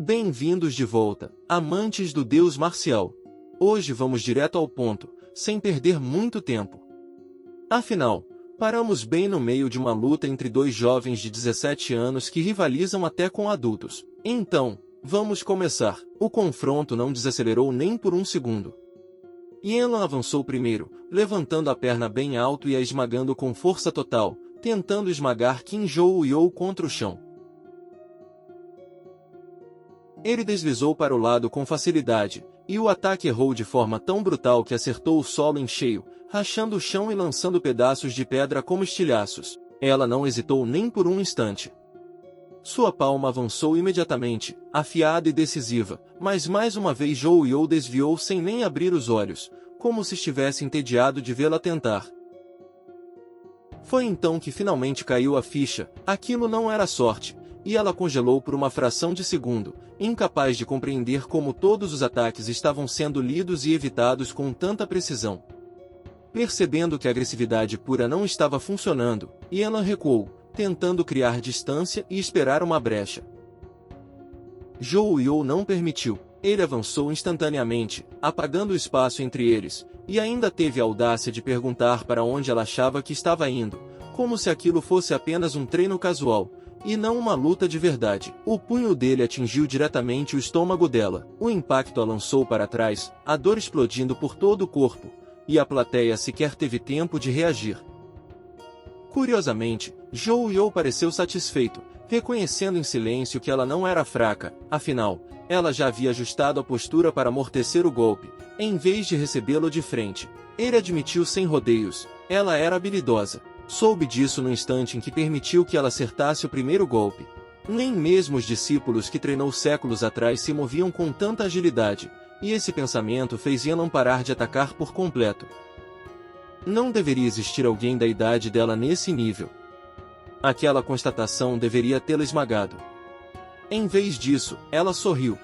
Bem-vindos de volta, amantes do deus marcial. Hoje vamos direto ao ponto, sem perder muito tempo. Afinal, paramos bem no meio de uma luta entre dois jovens de 17 anos que rivalizam até com adultos. Então, vamos começar. O confronto não desacelerou nem por um segundo. Yelan avançou primeiro, levantando a perna bem alto e a esmagando com força total, tentando esmagar Qin Zhou contra o chão. Ele deslizou para o lado com facilidade, e o ataque errou de forma tão brutal que acertou o solo em cheio, rachando o chão e lançando pedaços de pedra como estilhaços. Ela não hesitou nem por um instante. Sua palma avançou imediatamente, afiada e decisiva, mas mais uma vez Zhou desviou sem nem abrir os olhos, como se estivesse entediado de vê-la tentar. Foi então que finalmente caiu a ficha, aquilo não era sorte, e ela congelou por uma fração de segundo, incapaz de compreender como todos os ataques estavam sendo lidos e evitados com tanta precisão. Percebendo que a agressividade pura não estava funcionando, Yelan recuou, tentando criar distância e esperar uma brecha. Zhou não permitiu. Ele avançou instantaneamente, apagando o espaço entre eles, e ainda teve a audácia de perguntar para onde ela achava que estava indo, como se aquilo fosse apenas um treino casual, e não uma luta de verdade. O punho dele atingiu diretamente o estômago dela. O impacto a lançou para trás, a dor explodindo por todo o corpo, e a plateia sequer teve tempo de reagir. Curiosamente, Zhou pareceu satisfeito, reconhecendo em silêncio que ela não era fraca, afinal, ela já havia ajustado a postura para amortecer o golpe, em vez de recebê-lo de frente. Ele admitiu sem rodeios, ela era habilidosa. Soube disso no instante em que permitiu que ela acertasse o primeiro golpe. Nem mesmo os discípulos que treinou séculos atrás se moviam com tanta agilidade, e esse pensamento fez Yelan parar de atacar por completo. Não deveria existir alguém da idade dela nesse nível. Aquela constatação deveria tê-la esmagado. Em vez disso, ela sorriu.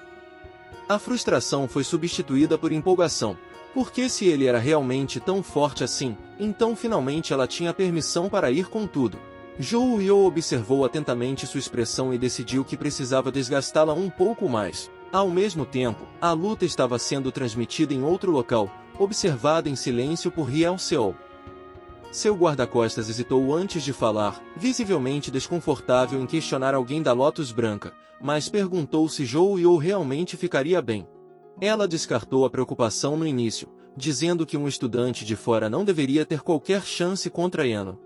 A frustração foi substituída por empolgação. Porque se ele era realmente tão forte assim, então finalmente ela tinha permissão para ir com tudo. Zhou observou atentamente sua expressão e decidiu que precisava desgastá-la um pouco mais. Ao mesmo tempo, a luta estava sendo transmitida em outro local, observada em silêncio por Riel Seol. Seu guarda-costas hesitou antes de falar, visivelmente desconfortável em questionar alguém da Lotus Branca, mas perguntou se Zhou realmente ficaria bem. Ela descartou a preocupação no início, dizendo que um estudante de fora não deveria ter qualquer chance contra Yelan.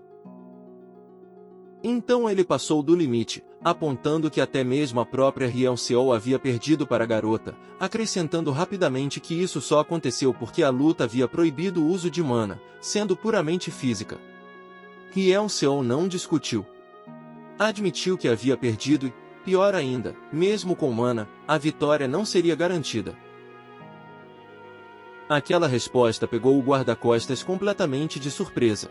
Então ele passou do limite, apontando que até mesmo a própria Riel Seol havia perdido para a garota, acrescentando rapidamente que isso só aconteceu porque a luta havia proibido o uso de mana, sendo puramente física. Riel Seol não discutiu. Admitiu que havia perdido e, pior ainda, mesmo com mana, a vitória não seria garantida. Aquela resposta pegou o guarda-costas completamente de surpresa.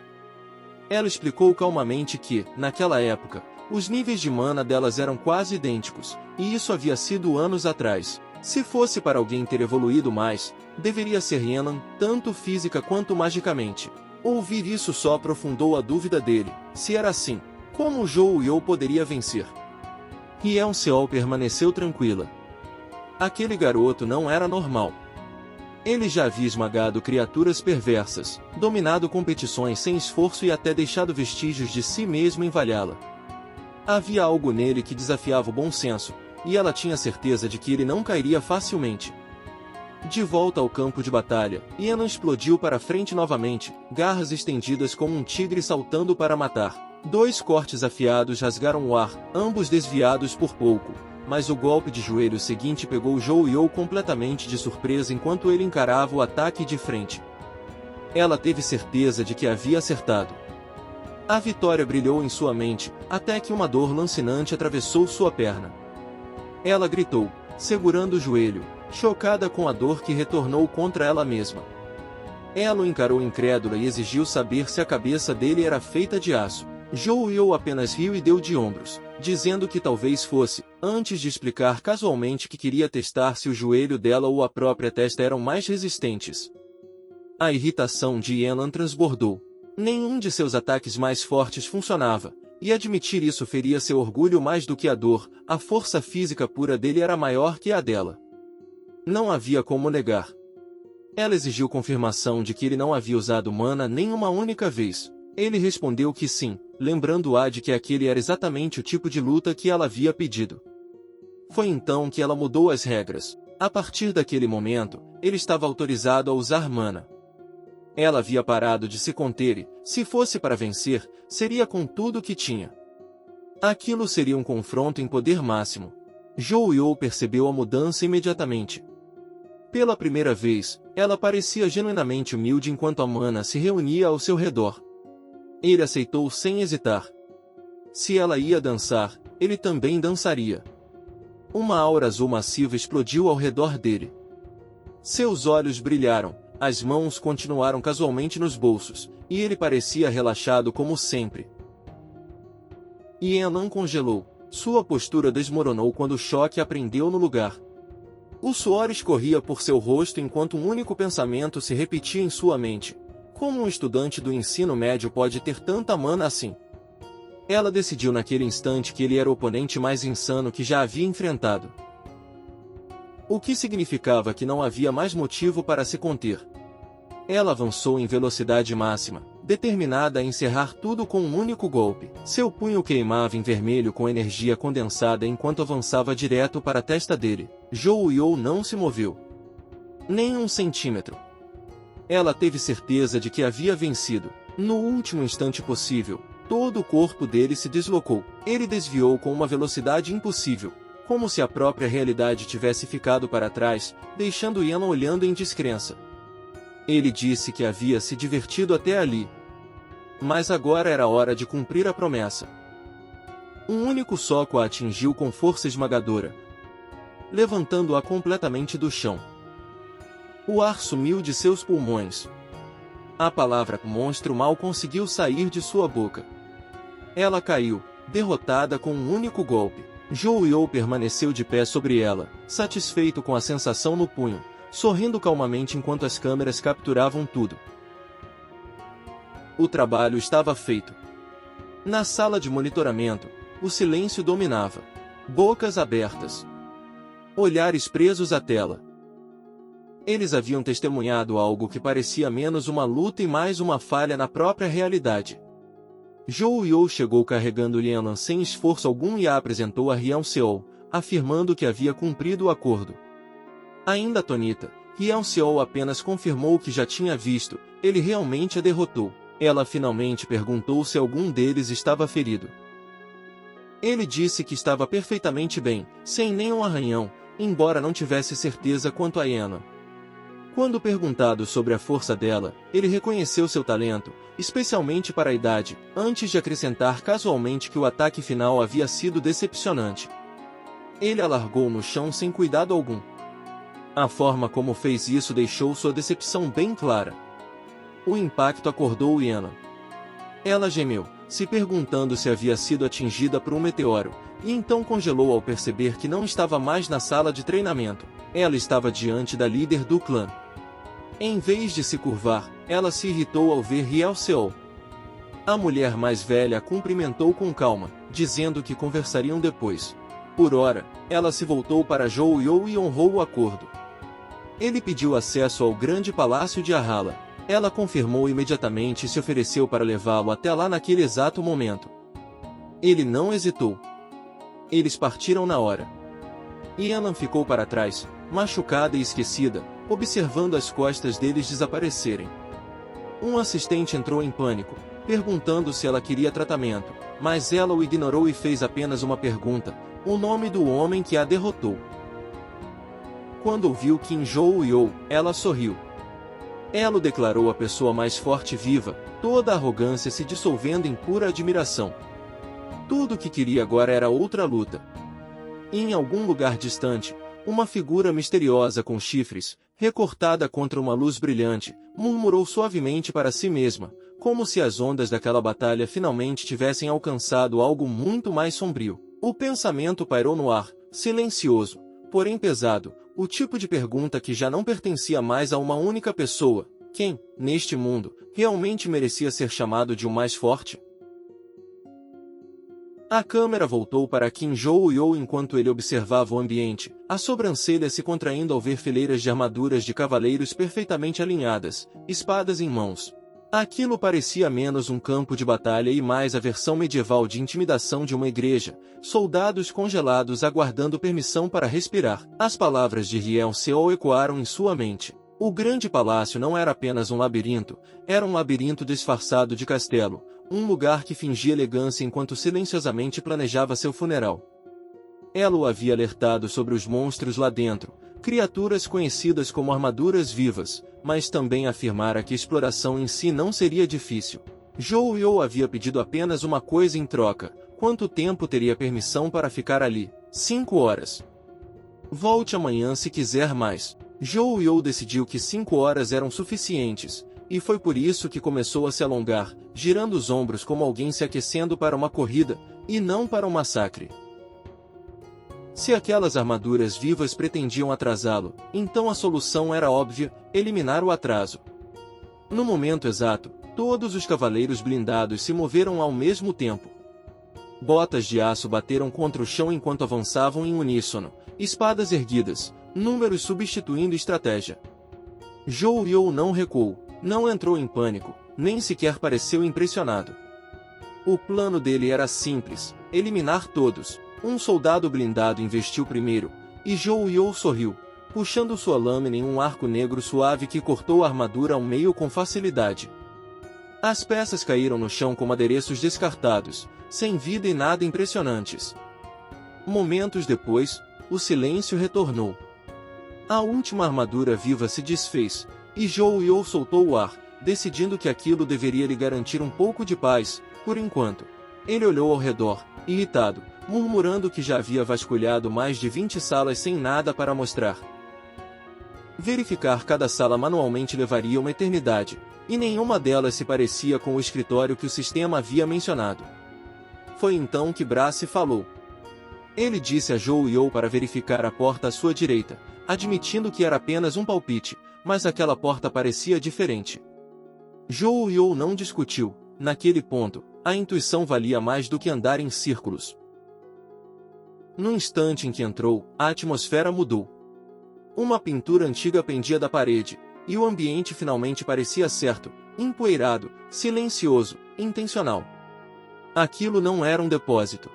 Ela explicou calmamente que, naquela época, os níveis de mana delas eram quase idênticos, e isso havia sido anos atrás. Se fosse para alguém ter evoluído mais, deveria ser Yelan, tanto física quanto magicamente. Ouvir isso só aprofundou a dúvida dele. Se era assim, como Zhou poderia vencer? Riel Seol permaneceu tranquila. Aquele garoto não era normal. Ele já havia esmagado criaturas perversas, dominado competições sem esforço e até deixado vestígios de si mesmo em Valhalla. Havia algo nele que desafiava o bom senso, e ela tinha certeza de que ele não cairia facilmente. De volta ao campo de batalha, Yelan explodiu para frente novamente, garras estendidas como um tigre saltando para matar. Dois cortes afiados rasgaram o ar, ambos desviados por pouco. Mas o golpe de joelho seguinte pegou Zhou completamente de surpresa enquanto ele encarava o ataque de frente. Ela teve certeza de que havia acertado. A vitória brilhou em sua mente, até que uma dor lancinante atravessou sua perna. Ela gritou, segurando o joelho, chocada com a dor que retornou contra ela mesma. Ela o encarou incrédula e exigiu saber se a cabeça dele era feita de aço. Zhou apenas riu e deu de ombros, dizendo que talvez fosse, antes de explicar casualmente que queria testar se o joelho dela ou a própria testa eram mais resistentes. A irritação de Yelan transbordou. Nenhum de seus ataques mais fortes funcionava, E admitir isso feria seu orgulho mais do que a dor, a força física pura dele era maior que a dela. Não havia como negar. Ela exigiu confirmação de que ele não havia usado mana nem uma única vez. Ele respondeu que sim, lembrando-a de que aquele era exatamente o tipo de luta que ela havia pedido. Foi então que ela mudou as regras. A partir daquele momento, ele estava autorizado a usar mana. Ela havia parado de se conter e, se fosse para vencer, seria com tudo o que tinha. Aquilo seria um confronto em poder máximo. Zhou Yu percebeu a mudança imediatamente. Pela primeira vez, ela parecia genuinamente humilde enquanto a mana se reunia ao seu redor. Ele aceitou sem hesitar. Se ela ia dançar, ele também dançaria. Uma aura azul massiva explodiu ao redor dele. Seus olhos brilharam, as mãos continuaram casualmente nos bolsos, e ele parecia relaxado como sempre. Yan congelou. Sua postura desmoronou quando o choque a prendeu no lugar. O suor escorria por seu rosto enquanto um único pensamento se repetia em sua mente. Como um estudante do ensino médio pode ter tanta mana assim? Ela decidiu naquele instante que ele era o oponente mais insano que já havia enfrentado. O que significava que não havia mais motivo para se conter. Ela avançou em velocidade máxima, determinada a encerrar tudo com um único golpe. Seu punho queimava em vermelho com energia condensada enquanto avançava direto para a testa dele. Zhou Yu não se moveu. Nem um centímetro. Ela teve certeza de que havia vencido. No último instante possível, todo o corpo dele se deslocou. Ele desviou com uma velocidade impossível, como se a própria realidade tivesse ficado para trás, deixando Yan olhando em descrença. Ele disse que havia se divertido até ali. Mas agora era hora de cumprir a promessa. Um único soco a atingiu com força esmagadora, levantando-a completamente do chão. O ar sumiu de seus pulmões. A palavra monstro mal conseguiu sair de sua boca. Ela caiu, derrotada com um único golpe. Zhou Yu permaneceu de pé sobre ela, satisfeito com a sensação no punho, sorrindo calmamente enquanto as câmeras capturavam tudo. O trabalho estava feito. Na sala de monitoramento, o silêncio dominava. Bocas abertas. Olhares presos à tela. Eles haviam testemunhado algo que parecia menos uma luta e mais uma falha na própria realidade. Zhou Yu chegou carregando Lianan sem esforço algum e a apresentou a Rian Seol, afirmando que havia cumprido o acordo. Ainda atonita, Rian Seol apenas confirmou o que já tinha visto, ele realmente a derrotou. Ela finalmente perguntou se algum deles estava ferido. Ele disse que estava perfeitamente bem, sem nenhum arranhão, embora não tivesse certeza quanto a Yana. Quando perguntado sobre a força dela, ele reconheceu seu talento, especialmente para a idade, antes de acrescentar casualmente que o ataque final havia sido decepcionante. Ele a largou no chão sem cuidado algum. A forma como fez isso deixou sua decepção bem clara. O impacto acordou Yana. Ela gemeu, se perguntando se havia sido atingida por um meteoro, e então congelou ao perceber que não estava mais na sala de treinamento. Ela estava diante da líder do clã. Em vez de se curvar, ela se irritou ao ver Riel Seol. A mulher mais velha a cumprimentou com calma, dizendo que conversariam depois. Por ora, ela se voltou para Zhou Yu e honrou o acordo. Ele pediu acesso ao grande palácio de Ahala. Ela confirmou imediatamente e se ofereceu para levá-lo até lá naquele exato momento. Ele não hesitou. Eles partiram na hora. Yana ficou para trás, machucada e esquecida, observando as costas deles desaparecerem. Um assistente entrou em pânico, perguntando se ela queria tratamento, mas ela o ignorou e fez apenas uma pergunta: o nome do homem que a derrotou. Quando ouviu Qin Zhou Yu, ela sorriu. Ela o declarou a pessoa mais forte viva, toda a arrogância se dissolvendo em pura admiração. Tudo o que queria agora era outra luta. E em algum lugar distante, uma figura misteriosa com chifres, recortada contra uma luz brilhante, murmurou suavemente para si mesma, como se as ondas daquela batalha finalmente tivessem alcançado algo muito mais sombrio. O pensamento pairou no ar, silencioso, porém pesado, o tipo de pergunta que já não pertencia mais a uma única pessoa: quem, neste mundo, realmente merecia ser chamado de o mais forte? A câmera voltou para Kim Joo-yeol enquanto ele observava o ambiente, a sobrancelha se contraindo ao ver fileiras de armaduras de cavaleiros perfeitamente alinhadas, espadas em mãos. Aquilo parecia menos um campo de batalha e mais a versão medieval de intimidação de uma igreja, soldados congelados aguardando permissão para respirar. As palavras de Riel Seol ecoaram em sua mente. O grande palácio não era apenas um labirinto, era um labirinto disfarçado de castelo, um lugar que fingia elegância enquanto silenciosamente planejava seu funeral. Ela o havia alertado sobre os monstros lá dentro, criaturas conhecidas como armaduras vivas, mas também afirmara que a exploração em si não seria difícil. Joo-yeol havia pedido apenas uma coisa em troca: quanto tempo teria permissão para ficar ali? 5 horas. Volte amanhã se quiser mais. Joo-yeol decidiu que 5 horas eram suficientes, e foi por isso que começou a se alongar, girando os ombros como alguém se aquecendo para uma corrida, e não para um massacre. Se aquelas armaduras vivas pretendiam atrasá-lo, então a solução era óbvia: eliminar o atraso. No momento exato, todos os cavaleiros blindados se moveram ao mesmo tempo. Botas de aço bateram contra o chão enquanto avançavam em uníssono, espadas erguidas, números substituindo estratégia. Joo-yeol não recuou, não entrou em pânico, nem sequer pareceu impressionado. O plano dele era simples: eliminar todos. Um soldado blindado investiu primeiro, e Joo-yeol sorriu, puxando sua lâmina em um arco negro suave que cortou a armadura ao meio com facilidade. As peças caíram no chão como adereços descartados, sem vida e nada impressionantes. Momentos depois, o silêncio retornou. A última armadura viva se desfez, e Joo-yeol soltou o ar, decidindo que aquilo deveria lhe garantir um pouco de paz, por enquanto. Ele olhou ao redor, irritado, murmurando que já havia vasculhado mais de 20 salas sem nada para mostrar. Verificar cada sala manualmente levaria uma eternidade, e nenhuma delas se parecia com o escritório que o sistema havia mencionado. Foi então que Brace falou. Ele disse a Joo-yeol para verificar a porta à sua direita, admitindo que era apenas um palpite, mas aquela porta parecia diferente. Joo-yeol não discutiu. Naquele ponto, a intuição valia mais do que andar em círculos. No instante em que entrou, a atmosfera mudou. Uma pintura antiga pendia da parede, e o ambiente finalmente parecia certo, empoeirado, silencioso, intencional. Aquilo não era um depósito.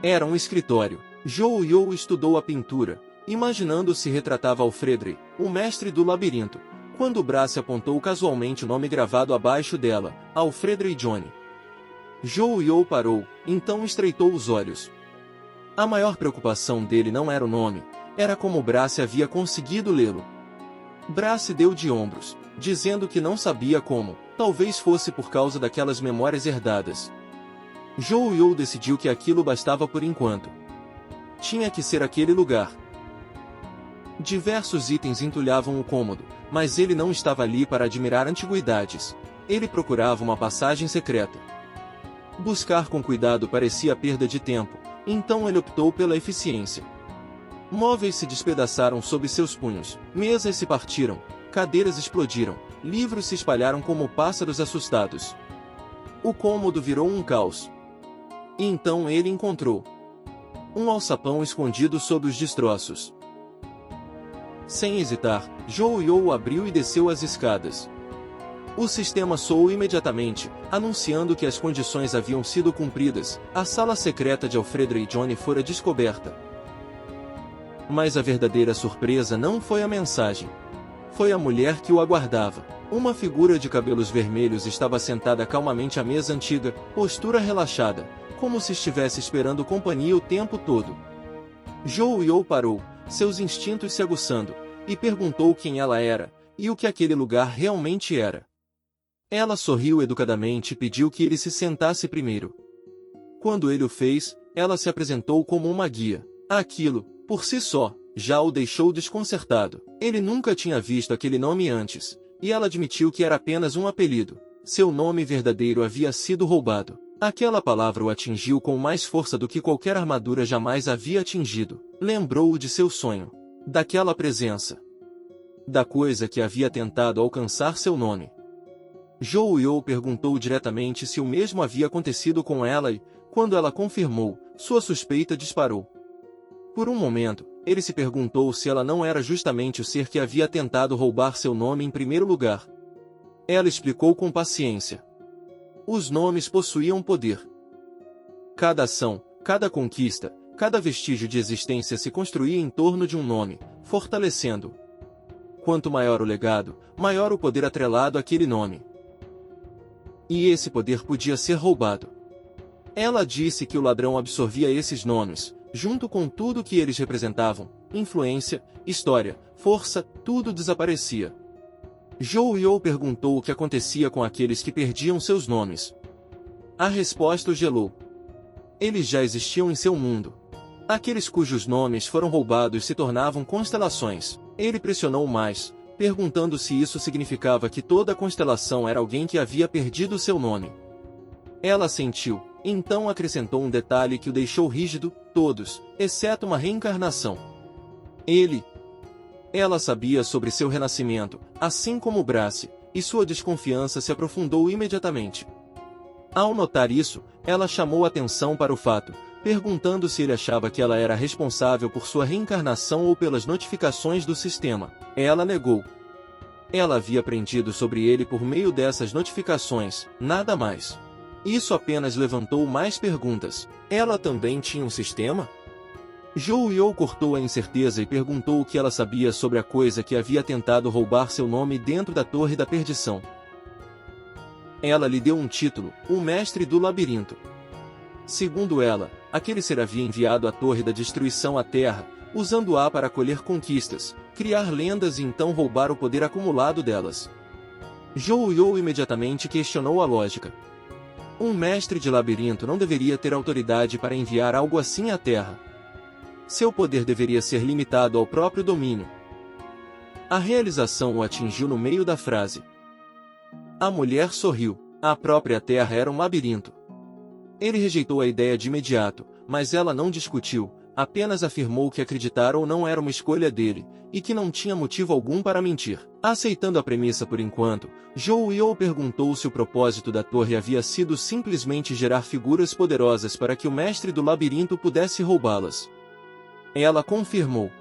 Era um escritório. Joo-yeol estudou a pintura, imaginando se retratava Alfredre, o mestre do labirinto, quando Brace apontou casualmente o nome gravado abaixo dela: Alfredre Johnny. Joo-yeol parou, então estreitou os olhos. A maior preocupação dele não era o nome, era como Brace havia conseguido lê-lo. Brace deu de ombros, dizendo que não sabia como, talvez fosse por causa daquelas memórias herdadas. Joo-yeol decidiu que aquilo bastava por enquanto. Tinha que ser aquele lugar. Diversos itens entulhavam o cômodo, mas ele não estava ali para admirar antiguidades. Ele procurava uma passagem secreta. Buscar com cuidado parecia perda de tempo, então ele optou pela eficiência. Móveis se despedaçaram sob seus punhos, mesas se partiram, cadeiras explodiram, livros se espalharam como pássaros assustados. O cômodo virou um caos. E então ele encontrou um alçapão escondido sob os destroços. Sem hesitar, Joo-yeol abriu e desceu as escadas. O sistema soou imediatamente, anunciando que as condições haviam sido cumpridas. A sala secreta de Alfredre Johnny fora descoberta. Mas a verdadeira surpresa não foi a mensagem. Foi a mulher que o aguardava. Uma figura de cabelos vermelhos estava sentada calmamente à mesa antiga, postura relaxada, como se estivesse esperando companhia o tempo todo. Joo-yeol parou, seus instintos se aguçando, e perguntou quem ela era, e o que aquele lugar realmente era. Ela sorriu educadamente e pediu que ele se sentasse primeiro. Quando ele o fez, ela se apresentou como uma guia. Aquilo, por si só, já o deixou desconcertado. Ele nunca tinha visto aquele nome antes, e ela admitiu que era apenas um apelido. Seu nome verdadeiro havia sido roubado. Aquela palavra o atingiu com mais força do que qualquer armadura jamais havia atingido. Lembrou-o de seu sonho. Daquela presença. Da coisa que havia tentado alcançar seu nome. Joo-yeol perguntou diretamente se o mesmo havia acontecido com ela e, Quando ela confirmou, sua suspeita disparou. Por um momento, ele se perguntou se ela não era justamente o ser que havia tentado roubar seu nome em primeiro lugar. Ela explicou com paciência. Os nomes possuíam poder. Cada ação, cada conquista, cada vestígio de existência se construía em torno de um nome, fortalecendo-o. Quanto maior o legado, maior o poder atrelado àquele nome. E esse poder podia ser roubado. Ela disse que o ladrão absorvia esses nomes, junto com tudo que eles representavam, influência, história, força, tudo desaparecia. Zhou Yu perguntou o que acontecia com aqueles que perdiam seus nomes. A resposta o gelou. Eles já existiam em seu mundo. Aqueles cujos nomes foram roubados se tornavam constelações. Ele pressionou mais, perguntando se isso significava que toda constelação era alguém que havia perdido seu nome. Ela assentiu, então acrescentou um detalhe que o deixou rígido: todos, exceto uma reencarnação. Ela sabia sobre seu renascimento, assim como Brace, e sua desconfiança se aprofundou imediatamente. Ao notar isso, ela chamou atenção para o fato, perguntando se ele achava que ela era responsável por sua reencarnação ou pelas notificações do sistema. Ela negou. Ela havia aprendido sobre ele por meio dessas notificações, nada mais. Isso apenas levantou mais perguntas. Ela também tinha um sistema? Zhou Yu cortou a incerteza e perguntou o que ela sabia sobre a coisa que havia tentado roubar seu nome dentro da Torre da Perdição. Ela lhe deu um título, o Mestre do Labirinto. Segundo ela, aquele ser havia enviado a Torre da Destruição à Terra, usando-a para colher conquistas, criar lendas e então roubar o poder acumulado delas. Zhou Yu imediatamente questionou a lógica. Um mestre de labirinto não deveria ter autoridade para enviar algo assim à Terra. Seu poder deveria ser limitado ao próprio domínio. A realização o atingiu no meio da frase. A mulher sorriu. A própria Terra era um labirinto. Ele rejeitou a ideia de imediato, mas ela não discutiu, apenas afirmou que acreditar ou não era uma escolha dele, e que não tinha motivo algum para mentir. Aceitando a premissa por enquanto, Zhou Yu perguntou se o propósito da torre havia sido simplesmente gerar figuras poderosas para que o mestre do labirinto pudesse roubá-las. Ela confirmou.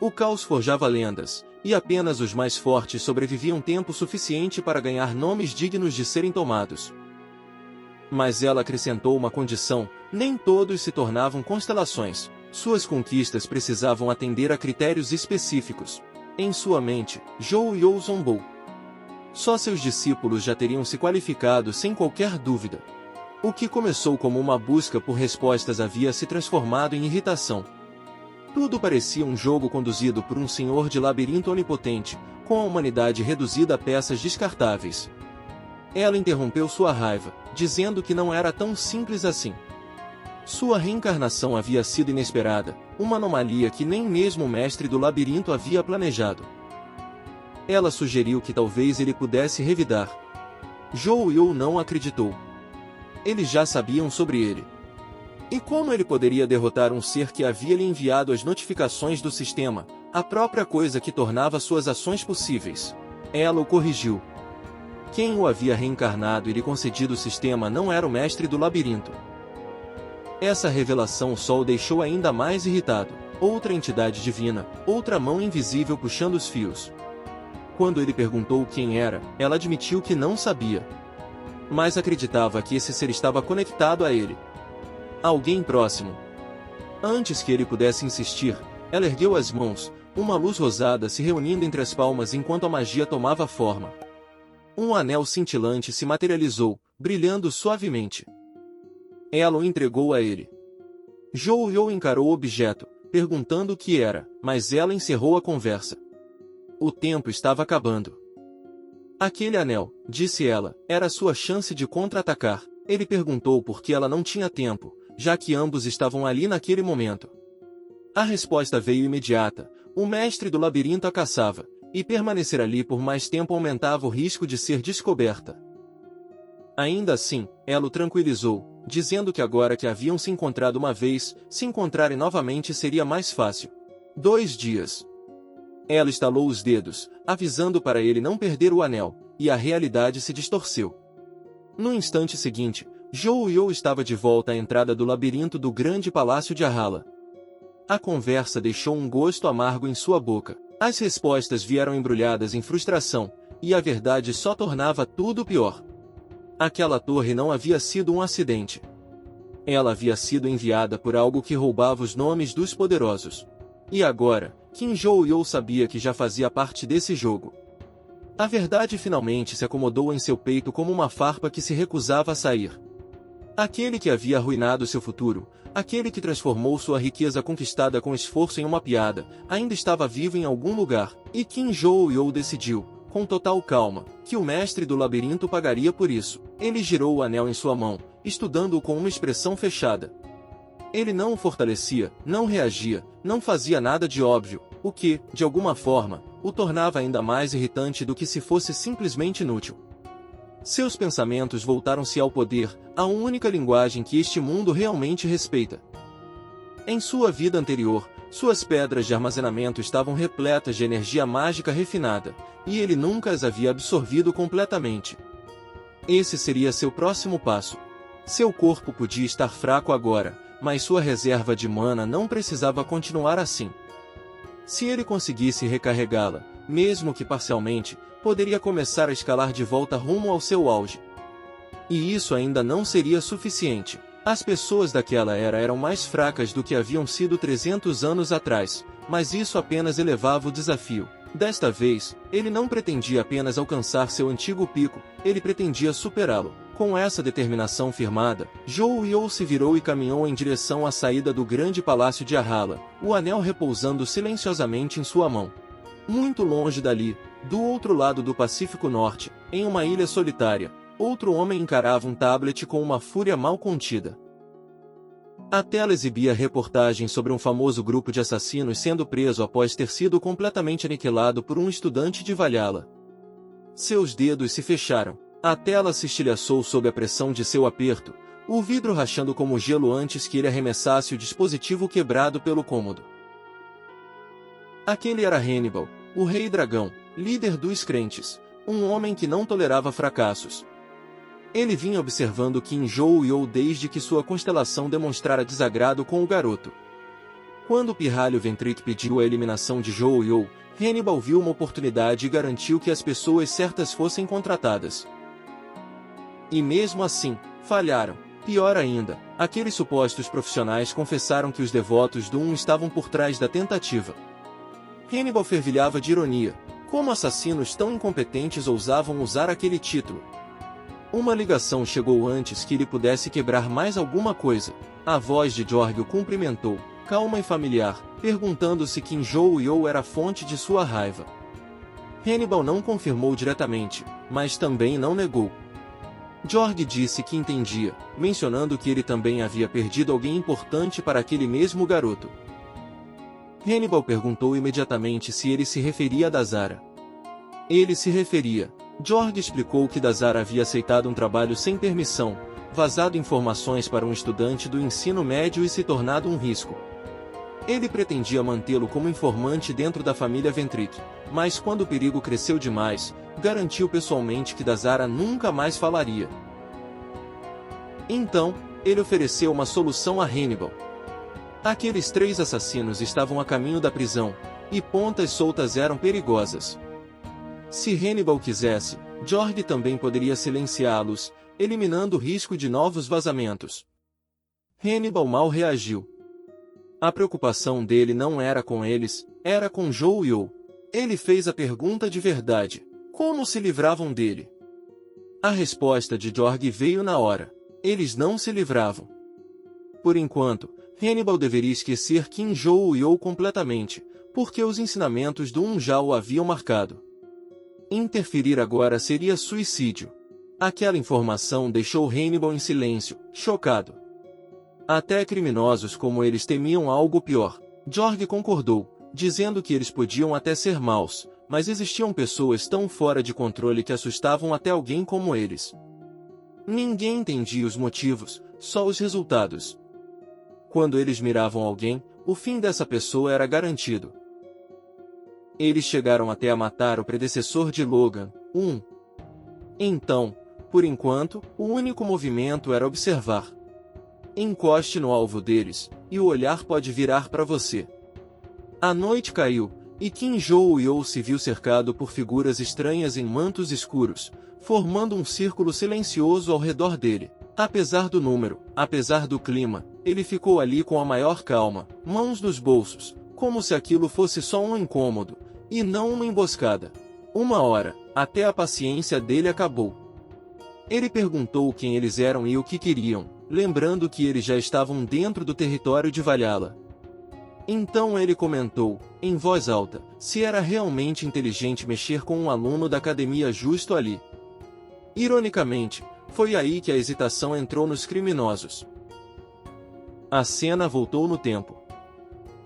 O caos forjava lendas, e apenas os mais fortes sobreviviam tempo suficiente para ganhar nomes dignos de serem tomados. Mas ela acrescentou uma condição: nem todos se tornavam constelações. Suas conquistas precisavam atender a critérios específicos. Em sua mente, Zhou Yu zombou. Só seus discípulos já teriam se qualificado sem qualquer dúvida. O que começou como uma busca por respostas havia se transformado em irritação. Tudo parecia um jogo conduzido por um senhor de labirinto onipotente, com a humanidade reduzida a peças descartáveis. Ela interrompeu sua raiva, dizendo que não era tão simples assim. Sua reencarnação havia sido inesperada, uma anomalia que nem mesmo o mestre do labirinto havia planejado. Ela sugeriu que talvez ele pudesse revidar. Zhou Yu não acreditou. Eles já sabiam sobre ele. E como ele poderia derrotar um ser que havia lhe enviado as notificações do sistema, a própria coisa que tornava suas ações possíveis? Ela o corrigiu. Quem o havia reencarnado e lhe concedido o sistema não era o mestre do labirinto. Essa revelação só o deixou ainda mais irritado. Outra entidade divina, outra mão invisível puxando os fios. Quando ele perguntou quem era, ela admitiu que não sabia. Mas acreditava que esse ser estava conectado a ele. Alguém próximo. Antes que ele pudesse insistir, ela ergueu as mãos, uma luz rosada se reunindo entre as palmas enquanto a magia tomava forma. Um anel cintilante se materializou, brilhando suavemente. Ela o entregou a ele. Zhou Yu encarou o objeto, perguntando o que era, mas ela encerrou a conversa. O tempo estava acabando. Aquele anel, disse ela, era sua chance de contra-atacar. Ele perguntou por que ela não tinha tempo, já que ambos estavam ali naquele momento. A resposta veio imediata: o mestre do labirinto a caçava, e permanecer ali por mais tempo aumentava o risco de ser descoberta. Ainda assim, ela o tranquilizou, dizendo que agora que haviam se encontrado uma vez, se encontrarem novamente seria mais fácil. 2 dias. Ela estalou os dedos, avisando para ele não perder o anel, e a realidade se distorceu. No instante seguinte, Zhou Yu estava de volta à entrada do labirinto do grande palácio de Ahala. A conversa deixou um gosto amargo em sua boca. As respostas vieram embrulhadas em frustração, e a verdade só tornava tudo pior. Aquela torre não havia sido um acidente. Ela havia sido enviada por algo que roubava os nomes dos poderosos. E agora, Qin Zhou Yu sabia que já fazia parte desse jogo. A verdade finalmente se acomodou em seu peito como uma farpa que se recusava a sair. Aquele que havia arruinado seu futuro, aquele que transformou sua riqueza conquistada com esforço em uma piada, ainda estava vivo em algum lugar, e Qin Zhou Yu decidiu, com total calma, que o mestre do labirinto pagaria por isso. Ele girou o anel em sua mão, estudando-o com uma expressão fechada. Ele não o fortalecia, não reagia, não fazia nada de óbvio, o que, de alguma forma, o tornava ainda mais irritante do que se fosse simplesmente inútil. Seus pensamentos voltaram-se ao poder, a única linguagem que este mundo realmente respeita. Em sua vida anterior, suas pedras de armazenamento estavam repletas de energia mágica refinada, e ele nunca as havia absorvido completamente. Esse seria seu próximo passo. Seu corpo podia estar fraco agora, mas sua reserva de mana não precisava continuar assim. Se ele conseguisse recarregá-la, mesmo que parcialmente, poderia começar a escalar de volta rumo ao seu auge. E isso ainda não seria suficiente. As pessoas daquela era eram mais fracas do que haviam sido 300 anos atrás, mas isso apenas elevava o desafio. Desta vez, ele não pretendia apenas alcançar seu antigo pico, ele pretendia superá-lo. Com essa determinação firmada, Zhou Yu se virou e caminhou em direção à saída do grande palácio de Ahala, o anel repousando silenciosamente em sua mão. Muito longe dali, do outro lado do Pacífico Norte, em uma ilha solitária, outro homem encarava um tablet com uma fúria mal contida. A tela exibia reportagens sobre um famoso grupo de assassinos sendo preso após ter sido completamente aniquilado por um estudante de Valhalla. Seus dedos se fecharam. A tela se estilhaçou sob a pressão de seu aperto, o vidro rachando como gelo antes que ele arremessasse o dispositivo quebrado pelo cômodo. Aquele era Hannibal, o Rei Dragão, líder dos crentes, um homem que não tolerava fracassos. Ele vinha observando Qin Zhou Yu desde que sua constelação demonstrara desagrado com o garoto. Quando o pirralho Ventric pediu a eliminação de Zhou Yu, Hannibal viu uma oportunidade e garantiu que as pessoas certas fossem contratadas. E mesmo assim, falharam. Pior ainda, aqueles supostos profissionais confessaram que os devotos do estavam por trás da tentativa. Hannibal fervilhava de ironia. Como assassinos tão incompetentes ousavam usar aquele título? Uma ligação chegou antes que ele pudesse quebrar mais alguma coisa. A voz de Jorge o cumprimentou, calma e familiar, perguntando se Qin Zhou Yu era a fonte de sua raiva. Hannibal não confirmou diretamente, mas também não negou. Jorge disse que entendia, mencionando que ele também havia perdido alguém importante para aquele mesmo garoto. Hannibal perguntou imediatamente se ele se referia a Dazara. Ele se referia. Jorge explicou que Dazara havia aceitado um trabalho sem permissão, vazado informações para um estudante do ensino médio e se tornado um risco. Ele pretendia mantê-lo como informante dentro da família Ventric, mas quando o perigo cresceu demais, garantiu pessoalmente que Dazara nunca mais falaria. Então, ele ofereceu uma solução a Hannibal. Aqueles 3 assassinos estavam a caminho da prisão, e pontas soltas eram perigosas. Se Hannibal quisesse, Jorge também poderia silenciá-los, eliminando o risco de novos vazamentos. Hannibal mal reagiu. A preocupação dele não era com eles, era com Zhou Yu. Ele fez a pergunta de verdade. Como se livravam dele? A resposta de Jorge veio na hora. Eles não se livravam. Por enquanto, Hannibal deveria esquecer Qin Zhou Yu completamente, porque os ensinamentos do já o haviam marcado. Interferir agora seria suicídio. Aquela informação deixou Hannibal em silêncio, chocado. Até criminosos como eles temiam algo pior. Jorge concordou, dizendo que eles podiam até ser maus, mas existiam pessoas tão fora de controle que assustavam até alguém como eles. Ninguém entendia os motivos, só os resultados. Quando eles miravam alguém, o fim dessa pessoa era garantido. Eles chegaram até a matar o predecessor de Logan, Então, Por enquanto, o único movimento era observar. Encoste no alvo deles, e o olhar pode virar para você. A noite caiu, e Kim Joo-yeol se viu cercado por figuras estranhas em mantos escuros, formando um círculo silencioso ao redor dele. Apesar do número, apesar do clima, ele ficou ali com a maior calma, mãos nos bolsos, como se aquilo fosse só um incômodo, e não uma emboscada. 1 hora, até a paciência dele acabou. Ele perguntou quem eles eram e o que queriam, lembrando que eles já estavam dentro do território de Valhalla. Então ele comentou, em voz alta, se era realmente inteligente mexer com um aluno da academia justo ali. Ironicamente, foi aí que a hesitação entrou nos criminosos. A cena voltou no tempo.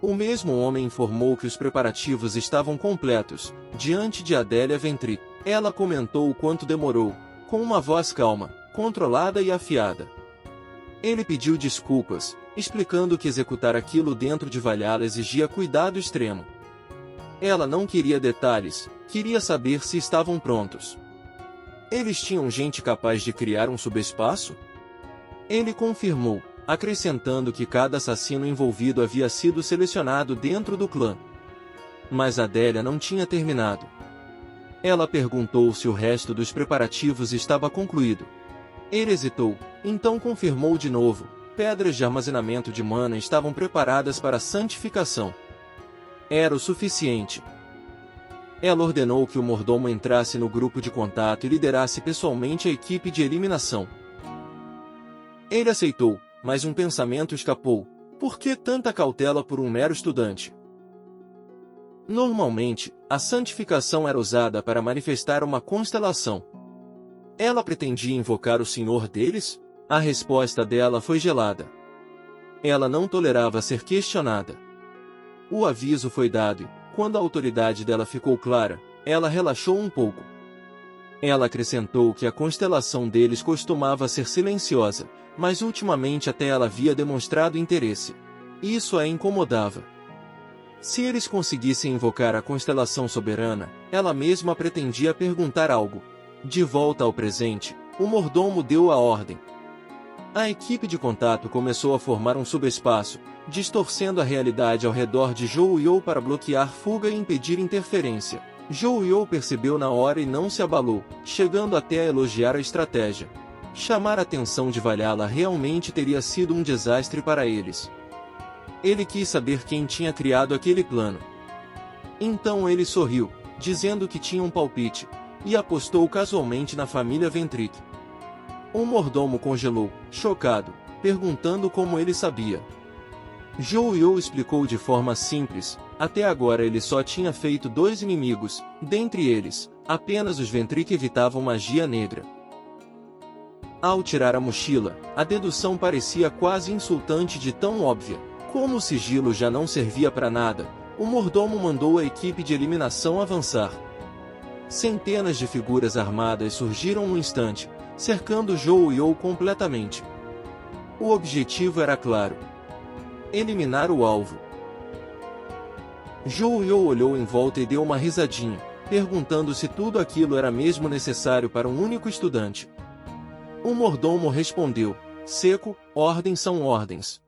O mesmo homem informou que os preparativos estavam completos, diante de Adélia Ventri. Ela comentou o quanto demorou, com uma voz calma, controlada e afiada. Ele pediu desculpas, explicando que executar aquilo dentro de Valhalla exigia cuidado extremo. Ela não queria detalhes, queria saber se estavam prontos. Eles tinham gente capaz de criar um subespaço? Ele confirmou, acrescentando que cada assassino envolvido havia sido selecionado dentro do clã. Mas Adélia não tinha terminado. Ela perguntou se o resto dos preparativos estava concluído. Ele hesitou, então confirmou de novo. Pedras de armazenamento de mana estavam preparadas para a santificação. Era o suficiente. Ela ordenou que o mordomo entrasse no grupo de contato e liderasse pessoalmente a equipe de eliminação. Ele aceitou, mas um pensamento escapou. Por que tanta cautela por um mero estudante? Normalmente, a santificação era usada para manifestar uma constelação. Ela pretendia invocar o senhor deles? A resposta dela foi gelada. Ela não tolerava ser questionada. O aviso foi dado e, quando a autoridade dela ficou clara, ela relaxou um pouco. Ela acrescentou que a constelação deles costumava ser silenciosa, mas ultimamente até ela havia demonstrado interesse. Isso a incomodava. Se eles conseguissem invocar a constelação soberana, ela mesma pretendia perguntar algo. De volta ao presente, o mordomo deu a ordem. A equipe de contato começou a formar um subespaço, distorcendo a realidade ao redor de Joo-yeol para bloquear fuga e impedir interferência. Joo-yeol percebeu na hora e não se abalou, chegando até a elogiar a estratégia. Chamar a atenção de Valhalla realmente teria sido um desastre para eles. Ele quis saber quem tinha criado aquele plano. Então ele sorriu, dizendo que tinha um palpite, e apostou casualmente na família Ventric. O mordomo congelou, chocado, perguntando como ele sabia. Joo-yeol explicou de forma simples, até agora ele só tinha feito 2 inimigos, dentre eles, apenas os Ventric evitavam magia negra. Ao tirar a mochila, a dedução parecia quase insultante de tão óbvia. Como o sigilo já não servia para nada, o mordomo mandou a equipe de eliminação avançar. Centenas de figuras armadas surgiram no instante, cercando Joo-yeol completamente. O objetivo era claro: eliminar o alvo. Joo-yeol olhou em volta e deu uma risadinha, perguntando se tudo aquilo era mesmo necessário para um único estudante. O mordomo respondeu, seco, ordens são ordens.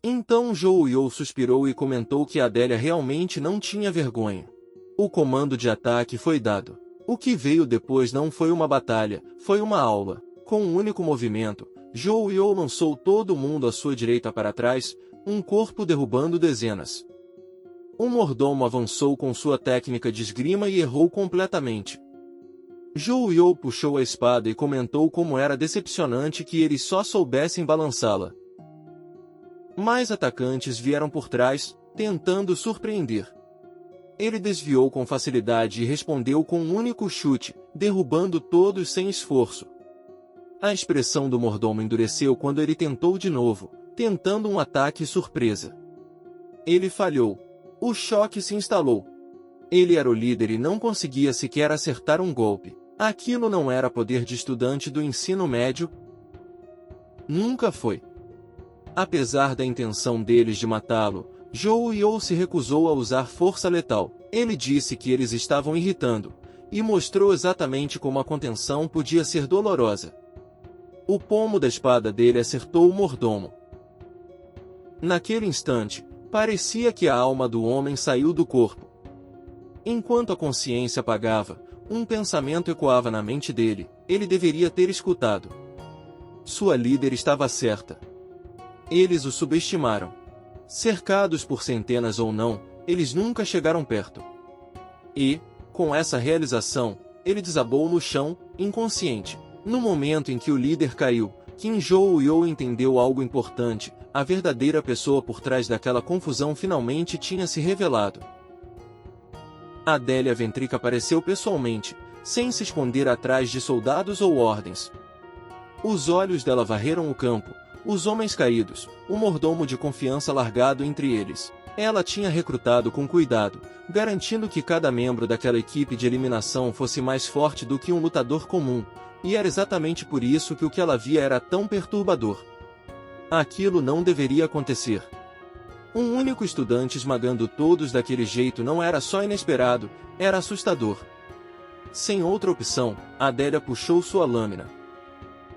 Então Joo-yeol suspirou e comentou que Adélia realmente não tinha vergonha. O comando de ataque foi dado. O que veio depois não foi uma batalha, foi uma aula. Com um único movimento, Joo-yeol lançou todo mundo à sua direita para trás, um corpo derrubando dezenas. O mordomo avançou com sua técnica de esgrima e errou completamente. Joo-yeol puxou a espada e comentou como era decepcionante que eles só soubessem balançá-la. Mais atacantes vieram por trás, tentando surpreender. Ele desviou com facilidade e respondeu com um único chute, derrubando todos sem esforço. A expressão do mordomo endureceu quando ele tentou de novo, tentando um ataque surpresa. Ele falhou. O choque se instalou. Ele era o líder e não conseguia sequer acertar um golpe. Aquilo não era poder de estudante do ensino médio? Nunca foi. Apesar da intenção deles de matá-lo, Joo-yeol se recusou a usar força letal. Ele disse que eles estavam irritando, e mostrou exatamente como a contenção podia ser dolorosa. O pomo da espada dele acertou o mordomo. Naquele instante, parecia que a alma do homem saiu do corpo. Enquanto a consciência apagava, um pensamento ecoava na mente dele: ele deveria ter escutado. Sua líder estava certa. Eles o subestimaram. Cercados por centenas ou não, eles nunca chegaram perto. E, com essa realização, ele desabou no chão, inconsciente. No momento em que o líder caiu, Kim Joo-yeol entendeu algo importante: a verdadeira pessoa por trás daquela confusão finalmente tinha se revelado. Adélia Ventric apareceu pessoalmente, sem se esconder atrás de soldados ou ordens. Os olhos dela varreram o campo, os homens caídos, o mordomo de confiança largado entre eles. Ela tinha recrutado com cuidado, garantindo que cada membro daquela equipe de eliminação fosse mais forte do que um lutador comum, e era exatamente por isso que o que ela via era tão perturbador. Aquilo não deveria acontecer. Um único estudante esmagando todos daquele jeito não era só inesperado, era assustador. Sem outra opção, Adélia puxou sua lâmina.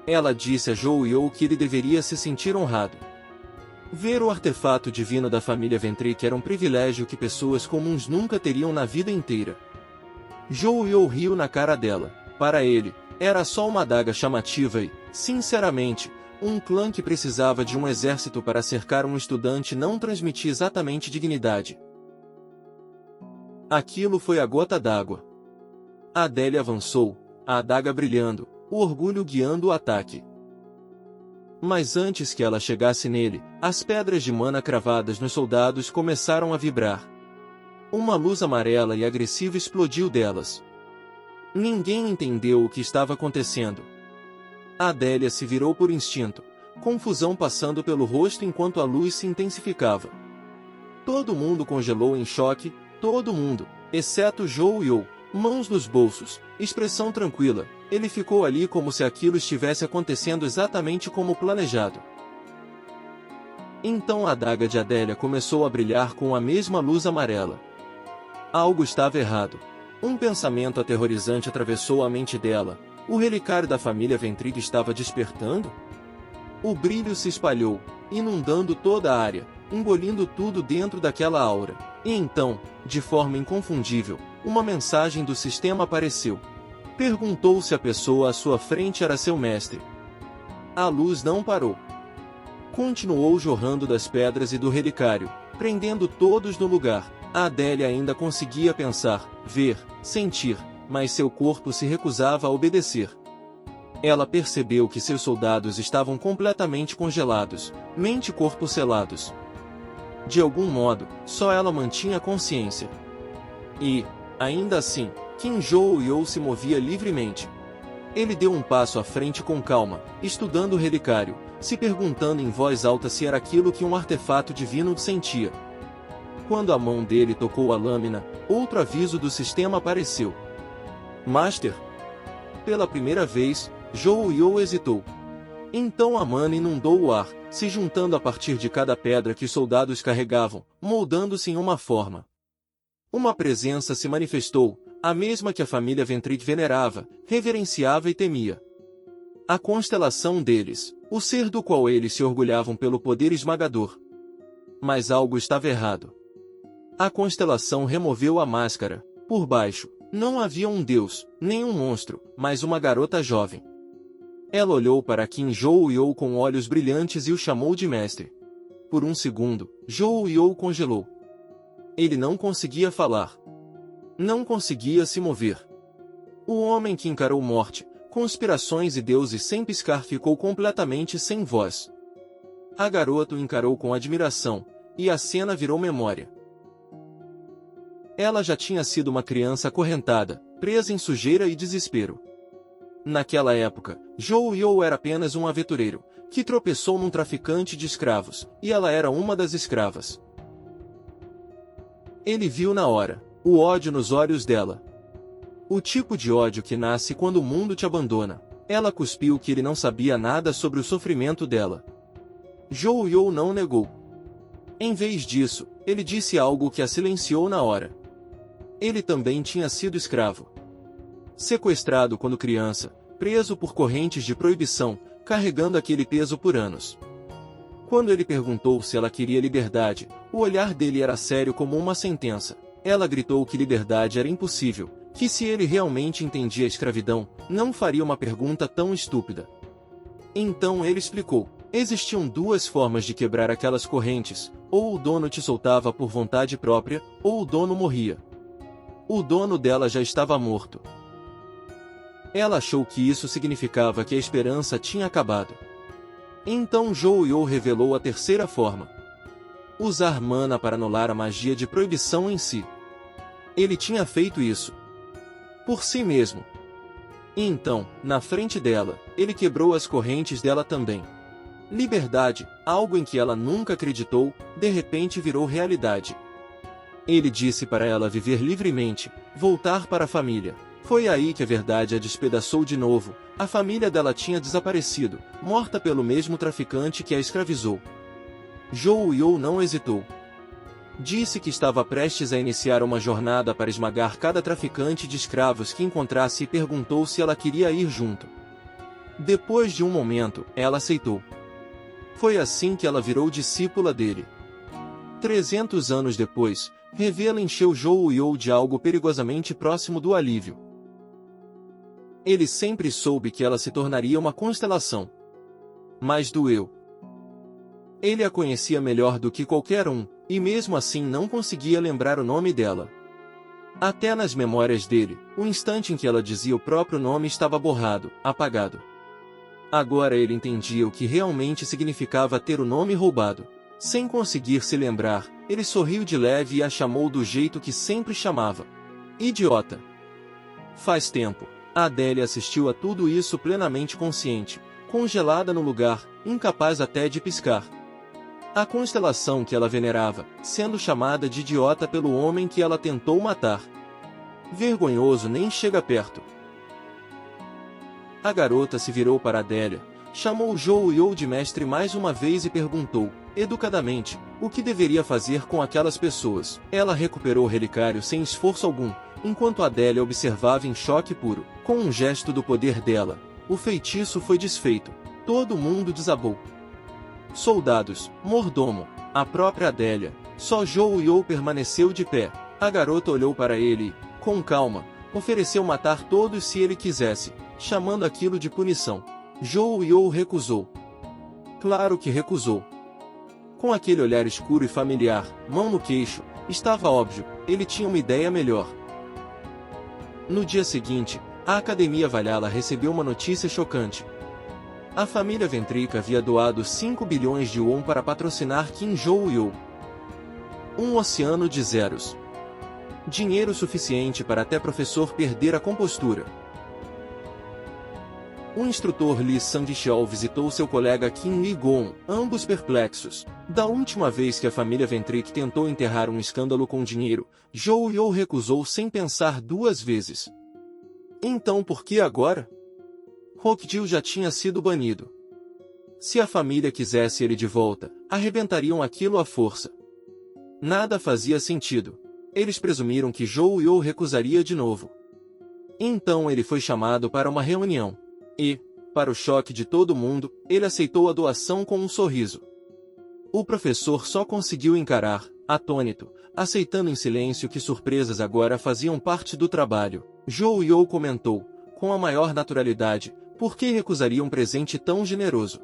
Ela disse a Joo-yeol que ele deveria se sentir honrado. Ver o artefato divino da família Ventric era um privilégio que pessoas comuns nunca teriam na vida inteira. Joo-yeol riu na cara dela. Para ele, era só uma adaga chamativa e, sinceramente, um clã que precisava de um exército para cercar um estudante não transmitia exatamente dignidade. Aquilo foi a gota d'água. Adélia avançou, a adaga brilhando, o orgulho guiando o ataque. Mas antes que ela chegasse nele, as pedras de mana cravadas nos soldados começaram a vibrar. Uma luz amarela e agressiva explodiu delas. Ninguém entendeu o que estava acontecendo. Adélia se virou por instinto, confusão passando pelo rosto enquanto a luz se intensificava. Todo mundo congelou em choque, todo mundo, exceto Joo-yeol, mãos nos bolsos, expressão tranquila. Ele ficou ali como se aquilo estivesse acontecendo exatamente como planejado. Então a adaga de Adélia começou a brilhar com a mesma luz amarela. Algo estava errado. Um pensamento aterrorizante atravessou a mente dela. O relicário da família Ventric estava despertando? O brilho se espalhou, inundando toda a área, engolindo tudo dentro daquela aura. E então, de forma inconfundível, uma mensagem do sistema apareceu. Perguntou se a pessoa à sua frente era seu mestre. A luz não parou. Continuou jorrando das pedras e do relicário, prendendo todos no lugar. A Adélia ainda conseguia pensar, ver, sentir, mas seu corpo se recusava a obedecer. Ela percebeu que seus soldados estavam completamente congelados, mente e corpo selados. De algum modo, só ela mantinha a consciência. E, ainda assim, Kim Joo-yeol se movia livremente. Ele deu um passo à frente com calma, estudando o relicário, se perguntando em voz alta se era aquilo que um artefato divino sentia. Quando a mão dele tocou a lâmina, outro aviso do sistema apareceu. Master? Pela primeira vez, Joo-yeol hesitou. Então a mana inundou o ar, se juntando a partir de cada pedra que os soldados carregavam, moldando-se em uma forma. Uma presença se manifestou, a mesma que a família Ventric venerava, reverenciava e temia. A constelação deles, o ser do qual eles se orgulhavam pelo poder esmagador. Mas algo estava errado. A constelação removeu a máscara. Por baixo, não havia um deus, nem um monstro, mas uma garota jovem. Ela olhou para Kim Joo-yeol com olhos brilhantes e o chamou de mestre. Por um segundo, Joo-yeol congelou. Ele não conseguia falar. Não conseguia se mover. O homem que encarou morte, conspirações e deuses sem piscar ficou completamente sem voz. A garota o encarou com admiração, e a cena virou memória. Ela já tinha sido uma criança acorrentada, presa em sujeira e desespero. Naquela época, Joo-yeol era apenas um aventureiro, que tropeçou num traficante de escravos, e ela era uma das escravas. Ele viu na hora, o ódio nos olhos dela. O tipo de ódio que nasce quando o mundo te abandona. Ela cuspiu que ele não sabia nada sobre o sofrimento dela. Joo-yeol não negou. Em vez disso, ele disse algo que a silenciou na hora. Ele também tinha sido escravo. sequestrado quando criança, preso por correntes de proibição, carregando aquele peso por anos. Quando ele perguntou se ela queria liberdade, o olhar dele era sério como uma sentença. Ela gritou que liberdade era impossível, que se ele realmente entendia a escravidão, não faria uma pergunta tão estúpida. Então ele explicou. Existiam duas formas de quebrar aquelas correntes, ou o dono te soltava por vontade própria, ou o dono morria. O dono dela já estava morto. Ela achou que isso significava que a esperança tinha acabado. Então Zhou Yu revelou a terceira forma. Usar mana para anular a magia de proibição em si. Ele tinha feito isso por si mesmo. E então, na frente dela, ele quebrou as correntes dela também. Liberdade, algo em que ela nunca acreditou, de repente virou realidade. Ele disse para ela viver livremente, voltar para a família. Foi aí que a verdade a despedaçou de novo. A família dela tinha desaparecido, morta pelo mesmo traficante que a escravizou. Zhou Yu não hesitou. Disse que estava prestes a iniciar uma jornada para esmagar cada traficante de escravos que encontrasse e perguntou se ela queria ir junto. Depois de um momento, ela aceitou. Foi assim que ela virou discípula dele. 300 anos depois, Revela encheu Zhou Yu de algo perigosamente próximo do alívio. Ele sempre soube que ela se tornaria uma constelação. Mas doeu. Ele a conhecia melhor do que qualquer um, e mesmo assim não conseguia lembrar o nome dela. Até nas memórias dele, o instante em que ela dizia o próprio nome estava borrado, apagado. Agora ele entendia o que realmente significava ter o nome roubado. Sem conseguir se lembrar, ele sorriu de leve e a chamou do jeito que sempre chamava. Idiota. Faz tempo. A Adélia assistiu a tudo isso plenamente consciente, congelada no lugar, incapaz até de piscar. A constelação que ela venerava, sendo chamada de idiota pelo homem que ela tentou matar. Vergonhoso, nem chega perto. A garota se virou para Adélia, chamou Zhou Yu de mestre mais uma vez e perguntou, educadamente, o que deveria fazer com aquelas pessoas. Ela recuperou o relicário sem esforço algum, enquanto Adélia observava em choque puro. Com um gesto do poder dela, o feitiço foi desfeito. Todo mundo desabou. Soldados, mordomo, a própria Adélia. Só Zhou Yu permaneceu de pé. A garota olhou para ele e, com calma, ofereceu matar todos se ele quisesse, chamando aquilo de punição. Zhou Yu recusou. Claro que recusou. Com aquele olhar escuro e familiar, mão no queixo, estava óbvio, ele tinha uma ideia melhor. No dia seguinte, a Academia Valhalla recebeu uma notícia chocante. A família Ventrica havia doado 5 bilhões de won para patrocinar Kim Zhou Yu. Um oceano de zeros. Dinheiro suficiente para até professor perder a compostura. O instrutor Lee Sang-xiao visitou seu colega Kim Li-gon, ambos perplexos. Da última vez que a família Ventric tentou enterrar um escândalo com dinheiro, Zhou Yu recusou sem pensar duas vezes. Então por que agora? Hokjiu já tinha sido banido. Se a família quisesse ele de volta, arrebentariam aquilo à força. Nada fazia sentido. Eles presumiram que Zhou Yu recusaria de novo. Então ele foi chamado para uma reunião. E, para o choque de todo mundo, ele aceitou a doação com um sorriso. O professor só conseguiu encarar, atônito, aceitando em silêncio que surpresas agora faziam parte do trabalho. Zhou Yu comentou, com a maior naturalidade, por que recusaria um presente tão generoso.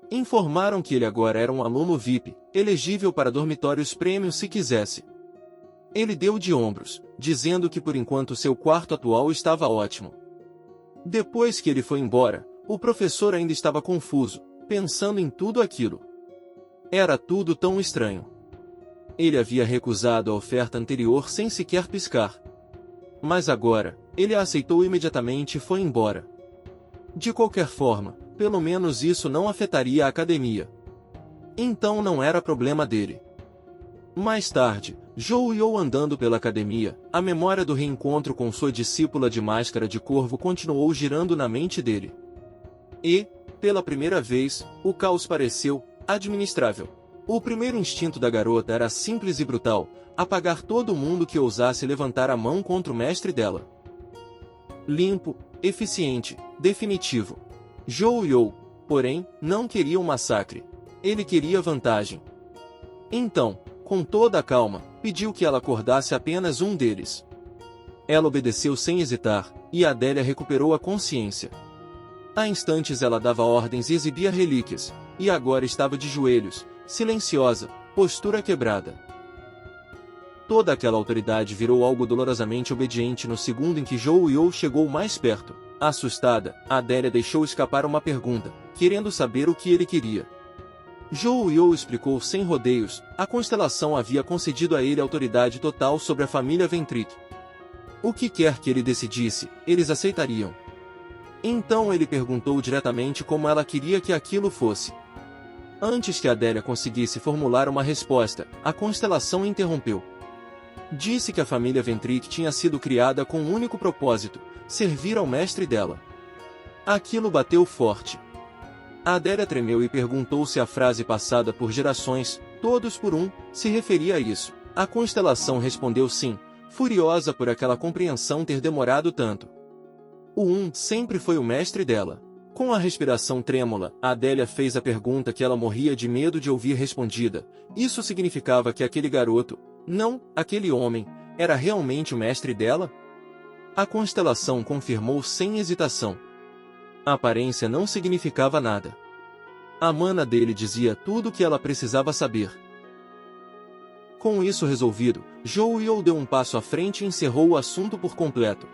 Informaram que ele agora era um aluno VIP, elegível para dormitórios prêmios se quisesse. Ele deu de ombros, dizendo que por enquanto seu quarto atual estava ótimo. Depois que ele foi embora, o professor ainda estava confuso, pensando em tudo aquilo. Era tudo tão estranho. Ele havia recusado a oferta anterior sem sequer piscar. Mas agora, ele a aceitou imediatamente e foi embora. De qualquer forma, pelo menos isso não afetaria a academia. Então não era problema dele. Mais tarde, Zhou Yu andando pela academia, a memória do reencontro com sua discípula de máscara de corvo continuou girando na mente dele. E, pela primeira vez, o caos pareceu administrável. O primeiro instinto da garota era simples e brutal, apagar todo mundo que ousasse levantar a mão contra o mestre dela. limpo, eficiente, definitivo. Zhou Yu, porém, não queria um massacre. Ele queria vantagem. Então, com toda a calma, pediu que ela acordasse apenas um deles. Ela obedeceu sem hesitar, e Adélia recuperou a consciência. Há instantes ela dava ordens e exibia relíquias, e agora estava de joelhos, silenciosa, postura quebrada. Toda aquela autoridade virou algo dolorosamente obediente no segundo em que Zhou Yu chegou mais perto. Assustada, Adélia deixou escapar uma pergunta, querendo saber o que ele queria. Zhou Yu explicou sem rodeios, a constelação havia concedido a ele autoridade total sobre a família Ventric. O que quer que ele decidisse, eles aceitariam. Então ele perguntou diretamente como ela queria que aquilo fosse. Antes que Adélia conseguisse formular uma resposta, a constelação interrompeu. Disse que a família Ventric tinha sido criada com um único propósito, servir ao mestre dela. Aquilo bateu forte. Adélia tremeu e perguntou se a frase passada por gerações, todos por um, se referia a isso. A constelação respondeu sim, furiosa por aquela compreensão ter demorado tanto. O sempre foi o mestre dela. Com a respiração trêmula, Adélia fez a pergunta que ela morria de medo de ouvir respondida. Isso significava que aquele garoto, não, aquele homem, era realmente o mestre dela? A constelação confirmou sem hesitação. A aparência não significava nada. A mana dele dizia tudo o que ela precisava saber. Com isso resolvido, Zhou Yu deu um passo à frente e encerrou o assunto por completo.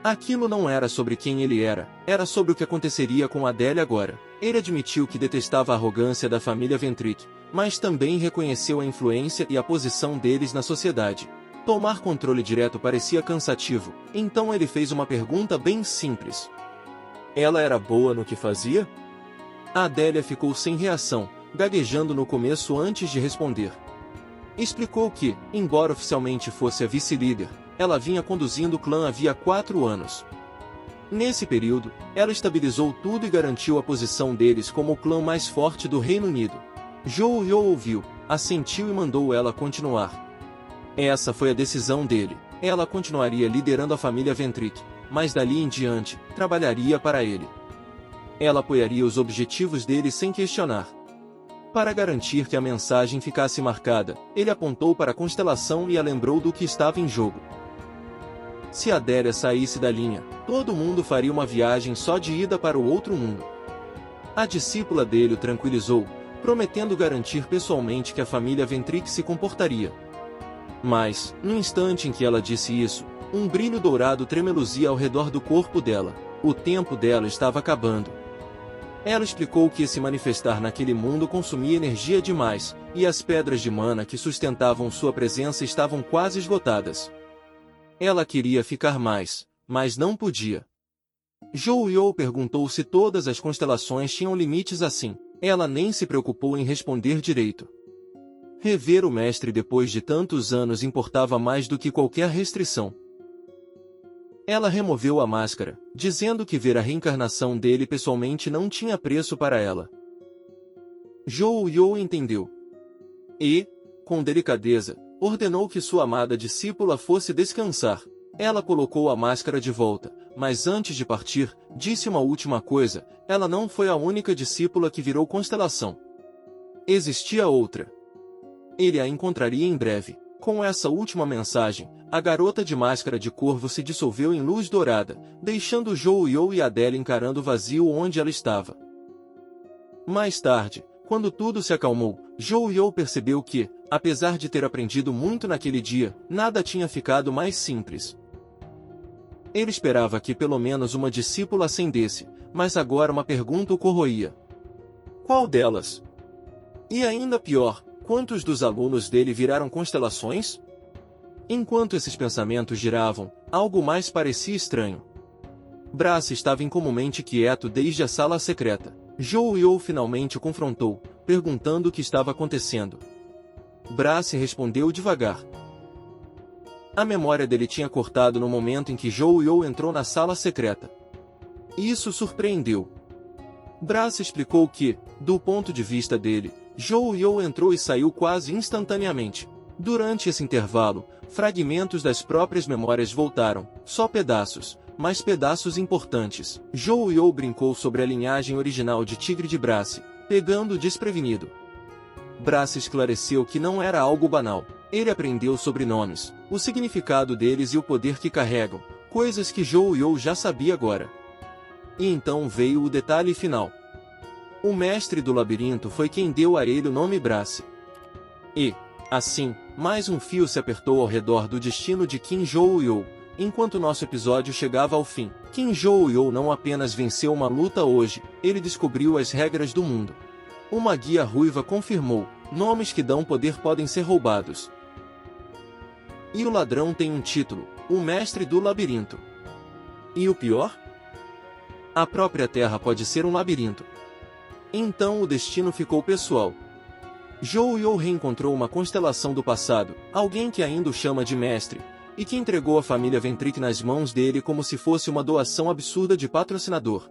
Aquilo não era sobre quem ele era sobre o que aconteceria com Adélia agora. Ele admitiu que detestava a arrogância da família Ventric, mas também reconheceu a influência e a posição deles na sociedade. Tomar controle direto parecia cansativo, então ele fez uma pergunta bem simples. Ela era boa no que fazia? Adélia ficou sem reação, gaguejando no começo antes de responder. Explicou que, embora oficialmente fosse a vice-líder, ela vinha conduzindo o clã havia 4 anos. Nesse período, ela estabilizou tudo e garantiu a posição deles como o clã mais forte do Reino Unido. Zhou Yu ouviu, assentiu e mandou ela continuar. Essa foi a decisão dele. Ela continuaria liderando a família Ventric, mas dali em diante, trabalharia para ele. Ela apoiaria os objetivos dele sem questionar. Para garantir que a mensagem ficasse marcada, ele apontou para a constelação e a lembrou do que estava em jogo. Se Adélia saísse da linha, todo mundo faria uma viagem só de ida para o outro mundo. A discípula dele o tranquilizou, prometendo garantir pessoalmente que a família Ventric se comportaria. Mas, no instante em que ela disse isso, um brilho dourado tremeluzia ao redor do corpo dela. O tempo dela estava acabando. Ela explicou que se manifestar naquele mundo consumia energia demais, e as pedras de mana que sustentavam sua presença estavam quase esgotadas. Ela queria ficar mais, mas não podia. Zhou Yu perguntou se todas as constelações tinham limites assim. Ela nem se preocupou em responder direito. Rever o mestre depois de tantos anos importava mais do que qualquer restrição. Ela removeu a máscara, dizendo que ver a reencarnação dele pessoalmente não tinha preço para ela. Zhou Yu entendeu. E, com delicadeza, ordenou que sua amada discípula fosse descansar. Ela colocou a máscara de volta, mas antes de partir, disse uma última coisa: ela não foi a única discípula que virou constelação. Existia outra. Ele a encontraria em breve. Com essa última mensagem, a garota de máscara de corvo se dissolveu em luz dourada, deixando Zhou Yu e Adélia encarando o vazio onde ela estava. Mais tarde, quando tudo se acalmou, Zhou Yu percebeu que, apesar de ter aprendido muito naquele dia, nada tinha ficado mais simples. Ele esperava que pelo menos uma discípula ascendesse, mas agora uma pergunta o corroía. Qual delas? E ainda pior, quantos dos alunos dele viraram constelações? Enquanto esses pensamentos giravam, algo mais parecia estranho. Brass estava incomumente quieto desde a sala secreta. Zhou Yu finalmente o confrontou, perguntando o que estava acontecendo. Brass respondeu devagar. A memória dele tinha cortado no momento em que Zhou Yu entrou na sala secreta. Isso surpreendeu. Brass explicou que, do ponto de vista dele, Zhou Yu entrou e saiu quase instantaneamente. Durante esse intervalo, fragmentos das próprias memórias voltaram, só pedaços, mas pedaços importantes. Zhou Yu brincou sobre a linhagem original de Tigre de Brace, pegando desprevenido. Brace esclareceu que não era algo banal. Ele aprendeu sobre nomes, o significado deles e o poder que carregam, coisas que Zhou Yu já sabia agora. E então veio o detalhe final. O mestre do labirinto foi quem deu a ele o nome Brace. E, assim, mais um fio se apertou ao redor do destino de Qin Zhou Yu. Enquanto nosso episódio chegava ao fim, Qin Zhou Yu não apenas venceu uma luta hoje, ele descobriu as regras do mundo. Uma guia ruiva confirmou: nomes que dão poder podem ser roubados. E o ladrão tem um título, o mestre do labirinto. E o pior? A própria Terra pode ser um labirinto. Então o destino ficou pessoal. Zhou Yu reencontrou uma constelação do passado, alguém que ainda o chama de mestre, e que entregou a família Ventric nas mãos dele como se fosse uma doação absurda de patrocinador.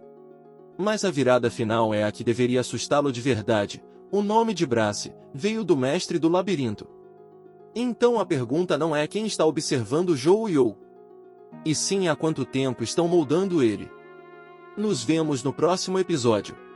Mas a virada final é a que deveria assustá-lo de verdade. O nome de Brace veio do mestre do labirinto. Então a pergunta não é quem está observando Zhou Yu, e sim há quanto tempo estão moldando ele. Nos vemos no próximo episódio.